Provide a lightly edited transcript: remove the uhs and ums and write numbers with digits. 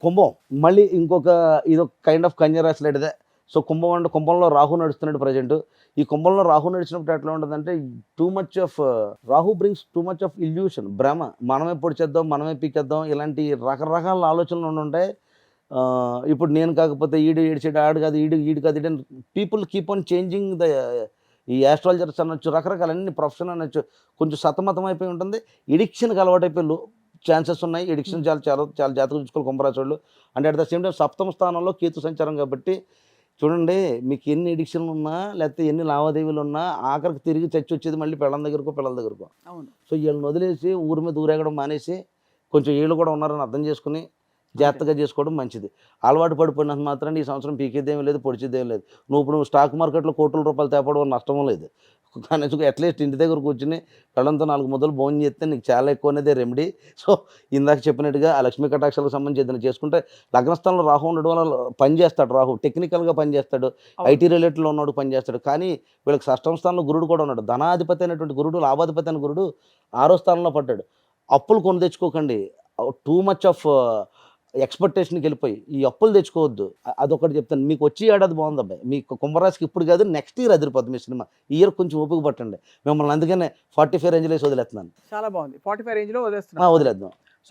కుంభం మళ్ళీ ఇంకొక ఇదొక కైండ్ ఆఫ్ కన్యరాశి లాంటిదే. సో కుంభం అంటే కుంభంలో రాహు నడుస్తున్నాడు ప్రజెంట్. ఈ కుంభంలో రాహు నడిచినప్పుడు ఎట్లా ఉంటుందంటే too much of Rahu brings too much of illusion భ్రమ. మనమే పొడిచేద్దాం, మనమే పీకేద్దాం, ఇలాంటి రకరకాల ఆలోచనలు ఉంటాయి. ఇప్పుడు నేను కాకపోతే ఈడు ఈడిచాడు, ఆడు కాదు ఈడు, ఈడు కాదు ఈడు, people keep on changing the ఈ యాస్ట్రాలజర్స్ అనొచ్చు, రకరకాల అన్ని ప్రొఫెషన్ అనొచ్చు. కొంచెం సతమతం అయిపోయి ఉంటుంది. ఎడిక్షన్కి అలవాటైపోయి ఛాన్సెస్ ఉన్నాయి. ఎడిక్షన్ చాలా చాలా చాలా జాగ్రత్తగా చూసుకోవాలి కుంభరాశి వాళ్ళు. అంటే అట్ ద సేమ్ టైం సప్తమ స్థానంలో కేతు సంచారం కాబట్టి చూడండి, మీకు ఎన్ని ఎడిక్షన్లు ఉన్నా లేకపోతే ఎన్ని లావాదేవీలు ఉన్నా ఆఖరికి తిరిగి చచ్చి వచ్చేది మళ్ళీ పెళ్ళం దగ్గరకో పిల్లల దగ్గరకో. అవును. సో వీళ్ళని వదిలేసి ఊరి మీద ఊరేగడం మానేసి కొంచెం వీళ్ళు కూడా ఉన్నారని అర్థం చేసుకుని జాగ్రత్తగా చేసుకోవడం మంచిది. అలవాటు పడిపోయినంత మాత్రాన్ని ఈ సంవత్సరం పీకేదేమీ లేదు, పొడిచేదేమీ లేదు. నువ్వు స్టాక్ మార్కెట్లో కోట్ల రూపాయలు తేపడం వల్ల నష్టం లేదు. కానీ అట్లీస్ట్ ఇంటి దగ్గర కూర్చుని కళ్ళంతో 4 ముద్దలు భోజనం చేస్తే నీకు చాలా ఎక్కువ అనేది రెమెడీ. సో ఇందాక చెప్పినట్టుగా ఆ లక్ష్మీ కటాక్షాలకు సంబంధించి ఏదైనా చేసుకుంటే లగ్నస్థానంలో రాహు ఉండడం వల్ల పని చేస్తాడు. రాహు టెక్నికల్గా పని చేస్తాడు, ఐటీ రిలేటెడ్లో ఉన్నాడు పని చేస్తాడు. కానీ వీళ్ళకి షష్టమ స్థానంలో గురుడు కూడా ఉన్నాడు. ధనాధిపతి అయినటువంటి గురుడు, లాభాధిపతి అయిన గురుడు 6వ స్థానంలో పడ్డాడు. అప్పులు కొని తెచ్చుకోకండి. టూ మచ్ ఆఫ్ ఎక్స్‌పెక్టేషన్‌కి వెళ్ళిపోయి ఈ అప్పులు తెచ్చుకోవద్దు. అదొకటి చెప్తాను. మీకు వచ్చే ఏడాది బాగుందబ్బాయి. మీకు కుంభరాశికి ఇప్పుడు కాదు నెక్స్ట్ ఇయర్ అదిరిపోద్ది మీ సినిమా. ఈ ఇయర్ కొంచెం ఓపిక పట్టండి. మిమ్మల్ని అందుకనే 45 రేంజ్‌లో వేసి వదిలేస్తున్నాను. చాలా బాగుంది. 45 రేంజ్‌లో వదిలేస్తున్నారు. వదిలేద్దాం.